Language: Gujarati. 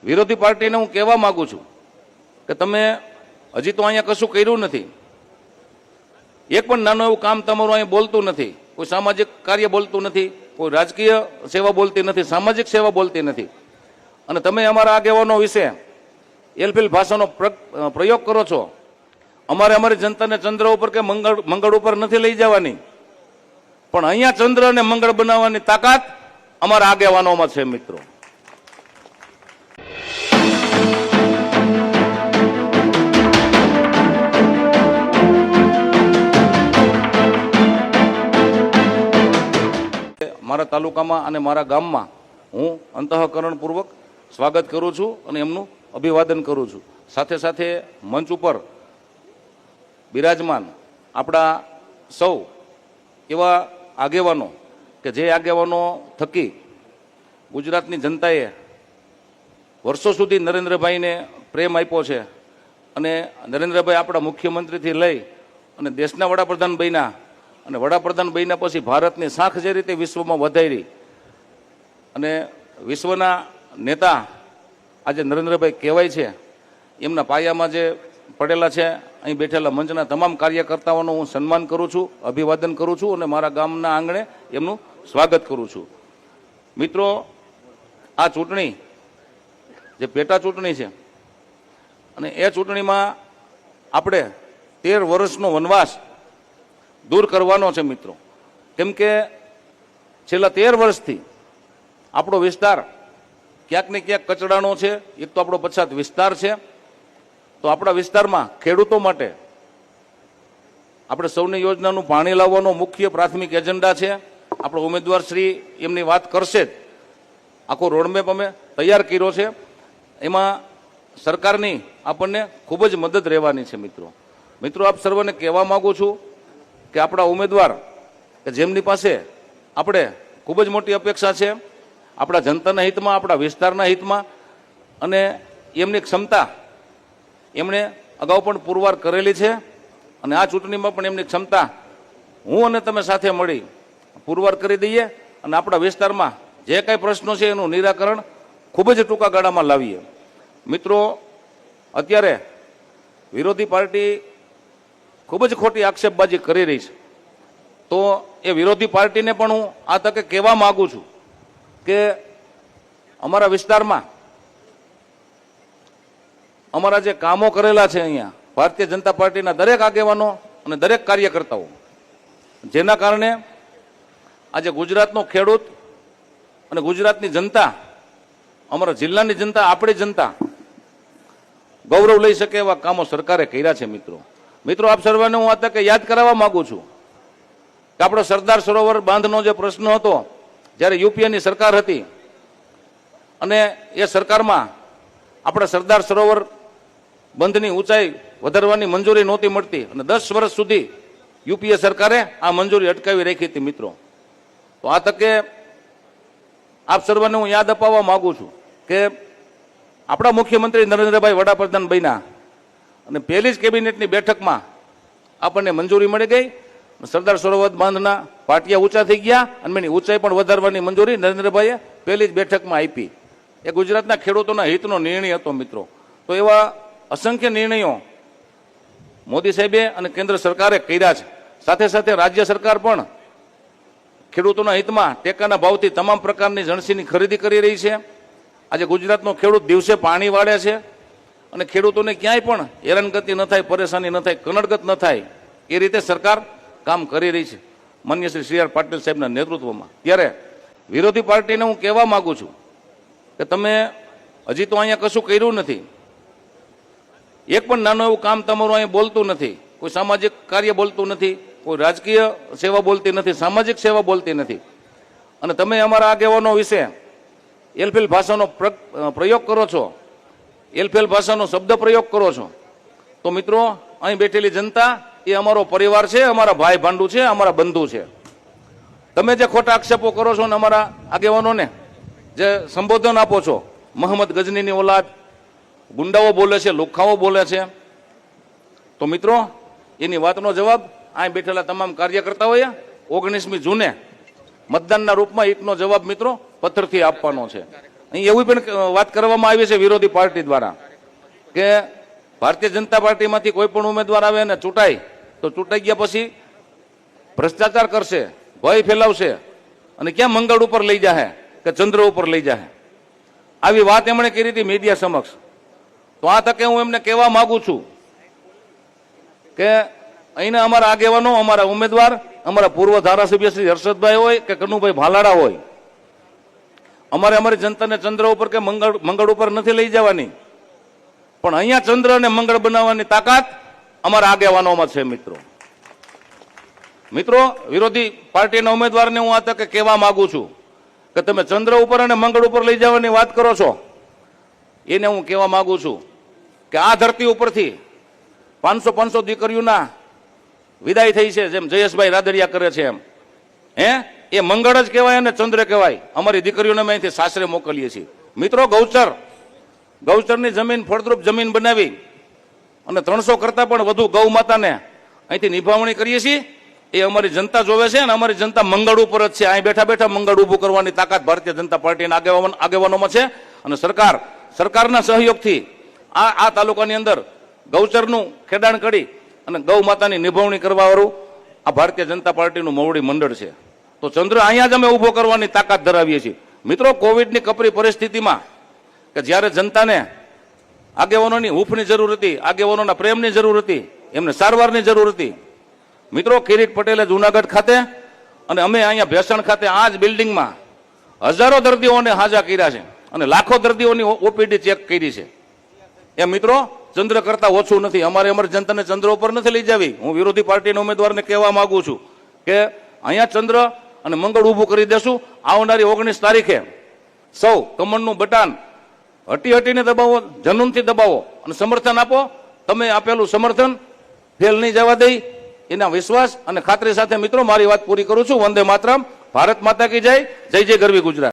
વિરોધી પાર્ટીને હું કહેવા માંગુ છું કે તમે હજી તો અહીંયા કશું કર્યું નથી, એક પણ નાનું એવું કામ તમારું અહીંયા બોલતું નથી, કોઈ સામાજિક કાર્ય બોલતું નથી, કોઈ રાજકીય સેવા બોલતી નથી, સામાજિક સેવા બોલતી નથી, અને તમે અમારા આગેવાનો વિશે એલફેલ ભાષાનો પ્રયોગ કરો છો. અમારી જનતાને ચંદ્ર ઉપર કે મંગળ ઉપર નથી લઈ જવાની, પણ અહીંયા ચંદ્ર અને મંગળ બનાવવાની તાકાત અમારા આગેવાનોમાં છે. મિત્રો, મારા તાલુકામાં અને મારા ગામમાં હું અંતઃકરણપૂર્વક સ્વાગત કરું છું અને એમનું અભિવાદન કરું છું. સાથે સાથે મંચ ઉપર બિરાજમાન આપણા સૌ એવા આગેવાનો કે જે આગેવાનો થકી ગુજરાતની જનતાએ વર્ષો સુધી નરેન્દ્રભાઈને પ્રેમ આપ્યો છે, અને નરેન્દ્રભાઈ આપણા મુખ્યમંત્રીથી લઈ અને દેશના વડાપ્રધાન બન્યા, અને વડાપ્રધાન બન્યા પછી ભારતની શાખ જે રીતે વિશ્વમાં વધારી અને વિશ્વના નેતા આજે નરેન્દ્રભાઈ કહેવાય છે, એમના પાયામાં જે પડેલા છે, અહીં બેઠેલા મંચના તમામ કાર્યકર્તાઓનું હું સન્માન કરું છું, અભિવાદન કરું છું, અને મારા ગામના આંગણે એમનું સ્વાગત કરું છું. મિત્રો, આ ચૂંટણી જે પેટા ચૂંટણી છે, અને એ ચૂંટણીમાં આપણે 13 વર્ષનો વનવાસ દૂર કરવાનો છે. મિત્રો, કેમ કે છેલ્લા 13 વર્ષથી આપણો વિસ્તાર ક્યાંક ને ક્યાંક કચડાનો છે. એક તો આપણો પછાત વિસ્તાર છે, તો આપણા વિસ્તારમાં ખેડૂતો માટે આપણે સૌની યોજનાનું પાણી લાવવાનો મુખ્ય પ્રાથમિક એજન્ડા છે. આપણો ઉમેદવાર શ્રી એમની વાત કરશે જ. આખો રોડમેપ અમે તૈયાર કર્યો છે, એમાં સરકારની આપણને ખૂબ જ મદદ રહેવાની છે. મિત્રો, આપ સર્વને કહેવા માંગુ છું કે આપણા ઉમેદવાર કે જેમની પાસે આપણે ખૂબ જ મોટી અપેક્ષા છે આપણા જનતાના હિતમાં, આપણા વિસ્તારના હિતમાં, અને એમની ક્ષમતા એમણે અગાઉ પણ પુરવાર કરેલી છે, અને આ ચૂંટણીમાં પણ એમની ક્ષમતા હું અને તમે સાથે મળી પુરવાર કરી દઈએ, અને આપણા વિસ્તારમાં જે કાંઈ પ્રશ્નો છે એનું નિરાકરણ ખૂબ જ ટૂંકા ગાળામાં લાવીએ. મિત્રો, અત્યારે વિરોધી પાર્ટી ખૂબ જ ખોટી આક્ષેપબાજી કરી રહી છે, તો એ વિરોધી પાર્ટીને પણ હું આ તકે કહેવા માંગુ છું કે અમારા વિસ્તારમાં અમારા જે કામો કરેલા છે અહીંયા ભારતીય જનતા પાર્ટીના દરેક આગેવાનો અને દરેક કાર્યકર્તાઓ, જેના કારણે આજે ગુજરાતનો ખેડૂત અને ગુજરાતની જનતા, અમારા જિલ્લાની જનતા, આપણી જનતા ગૌરવ લઈ શકે એવા કામો સરકારે કર્યા છે. મિત્રો, આપ સર્વને હું આ તકે યાદ કરાવવા માંગુ છું કે આપણો સરદાર સરોવર બાંધનો જે પ્રશ્ન હતો, જ્યારે યુપીએની સરકાર હતી અને એ સરકારમાં આપણે સરદાર સરોવર બંધની ઊંચાઈ વધારવાની મંજૂરી નહોતી મળતી, અને 10 વર્ષ સુધી યુપીએ સરકારે આ મંજૂરી અટકાવી રાખી હતી. મિત્રો, તો આ તકે આપ સર્વને હું યાદ અપાવવા માંગુ છું કે આપણા મુખ્યમંત્રી નરેન્દ્રભાઈ વડાપ્રધાન બન્યા અને પહેલી જ કેબિનેટની બેઠકમાં આપણને મંજૂરી મળી ગઈ. સરદાર સરોવર બાંધના પાટિયા ઊંચા થઈ ગયા અને એની ઊંચાઈ પણ વધારવાની મંજૂરી નરેન્દ્રભાઈએ પહેલી જ બેઠકમાં આપી. એ ગુજરાતના ખેડૂતોના હિતનો નિર્ણય હતો. મિત્રો, તો એવા અસંખ્ય નિર્ણયો મોદી સાહેબે અને કેન્દ્ર સરકારે કર્યા છે. સાથે સાથે રાજ્ય સરકાર પણ ખેડૂતોના હિતમાં ટેકાના ભાવથી તમામ પ્રકારની જણસીની ખરીદી કરી રહી છે. આજે ગુજરાતનો ખેડૂત દિવસે પાણી વાળે છે, અને ખેડૂતોને ક્યાંય પણ હેરાનગતિ ન થાય, પરેશાની ન થાય, કનડગત ન થાય, એ રીતે સરકાર કામ કરી રહી છે માનનીય શ્રી સી આર પાટીલ સાહેબના નેતૃત્વમાં. ત્યારે વિરોધી પાર્ટીને હું કહેવા માંગુ છું કે તમે હજી તો અહીંયા કશું કર્યું નથી, એક પણ નાનું એવું કામ તમારું અહીંયા બોલતું નથી, કોઈ સામાજિક કાર્ય બોલતું નથી, કોઈ રાજકીય સેવા બોલતી નથી, સામાજિક સેવા બોલતી નથી, અને તમે અમારા આગેવાનો વિશે એલફેલ ભાષાનો પ્રયોગ કરો છો, એલફેલ ભાષાનો શબ્દ પ્રયોગ કરો છો. તો મિત્રો, અહીં બેઠેલી જનતા એ અમારો પરિવાર છે, અમારા ભાઈ ભાંડુ છે, અમારા બંધુ છે. તમે જે ખોટા આક્ષેપો કરો છો ને અમારા આગેવાનોને જે સંબોધન આપો છો, મોહમ્મદ ગજનીની ઓલાદ, ગુંડાઓ બોલે છે, લુખ્ખાઓ બોલે છે, તો મિત્રો એની વાતનો જવાબ અહીં બેઠેલા તમામ કાર્યકર્તાઓએ 19મી જૂને મતદાનના રૂપમાં એકનો જવાબ મિત્રો પથ્થરથી આપવાનો છે. અહીં એવી પણ વાત કરવામાં આવી છે વિરોધી પાર્ટી દ્વારા કે ભારતીય જનતા પાર્ટીમાંથી કોઈ પણ ઉમેદવાર આવે અને ચૂંટાય તો ચૂંટાઈ ગયા પછી ભ્રષ્ટાચાર કરશે, ભય ફેલાવશે અને ક્યાં મંગળ ઉપર લઈ જાય કે ચંદ્ર ઉપર લઈ જાય. આવી વાત એમણે કરી હતી મીડિયા સમક્ષ. તો આ તકે હું એમને કહેવા માંગુ છું કે અહીંના અમારા આગેવાનો, અમારા ઉમેદવાર, અમારા પૂર્વ ધારાસભ્ય શ્રી હર્ષદભાઈ હોય કે કનુભાઈ ભાલાડા હોય, અમારે અમારી જનતાને ચંદ્ર ઉપર કે મંગળ ઉપર નથી લઈ જવાની, પણ અહીંયા ચંદ્ર અને મંગળ બનાવવાની તાકાત અમારા આગેવાનોમાં છે. મિત્રો, વિરોધી પાર્ટીના ઉમેદવારને હું આ તકે કહેવા માંગુ છું કે તમે ચંદ્ર ઉપર અને મંગળ ઉપર લઈ જવાની વાત કરો છો. એને હું કહેવા માંગુ છું કે આ ધરતી ઉપરથી 500 દીકરીઓના વિદાય થઈ છે, જેમ જયેશભાઈ રાદડિયા કરે છે એમ. એ મંગળ જ કહેવાય અને ચંદ્ર કહેવાય. અમારી દીકરીઓને અમે અહીંથી સાસરે મોકલીએ છીએ. મિત્રો, ગૌચરની જમીન ફળદ્રુપ જમીન બનાવી અને 300 કરતા પણ વધુ ગૌ માતાને અહીંથી નિભાવણી કરીએ છીએ. એ અમારી જનતા જોવે છે અને અમારી જનતા મંગળ ઉપર જ છે. અહીં બેઠા બેઠા મંગળ ઊભું કરવાની તાકાત ભારતીય જનતા પાર્ટીના આગેવાનોમાં છે. અને સરકારના સહયોગથી આ તાલુકાની અંદર ગૌચરનું ખેડાણ કરી અને ગૌ માતાની નિભાવણી કરવાવાળું આ ભારતીય જનતા પાર્ટીનું મોવડી મંડળ છે. તો ચંદ્ર અહીંયા જ અમે ઊભો કરવાની તાકાત ધરાવીએ છીએ. મિત્રો, કોવિડની કપરી પરિસ્થિતિમાં કે જ્યારે જનતાને આગેવાનોની હૂંફની જરૂર હતી, આગેવાનોના પ્રેમની જરૂર હતી, એમને સારવારની જરૂર હતી. મિત્રો, કિરીટ પટેલે જુનાગઢ ખાતે અને અમે અહીંયા ભેસાણ ખાતે આ જ બિલ્ડિંગમાં હજારો દર્દીઓને હાજા કર્યા છે અને લાખો દર્દીઓની ઓપીડી ચેક કરી છે. એ મિત્રો, ચંદ્ર કરતા ઓછું નથી. અમારે અમારી જનતાને ચંદ્ર ઉપર નથી લઈ જવી. હું વિરોધી પાર્ટીના ઉમેદવારને કહેવા માંગુ છું કે અહીંયા ચંદ્ર અને મંગળ ઊભું કરી દેશું. આવનારી 19 તારીખે સૌ કમળનું બટાન હટીને દબાવો, જનૂનથી દબાવો અને સમર્થન આપો. તમે આપેલું સમર્થન ફેલ નહીં જવા દઈ એના વિશ્વાસ અને ખાતરી સાથે મિત્રો મારી વાત પૂરી કરું છું. વંદે માતરમ. ભારત માતા કી જય. જય જય ગરવી ગુજરાત.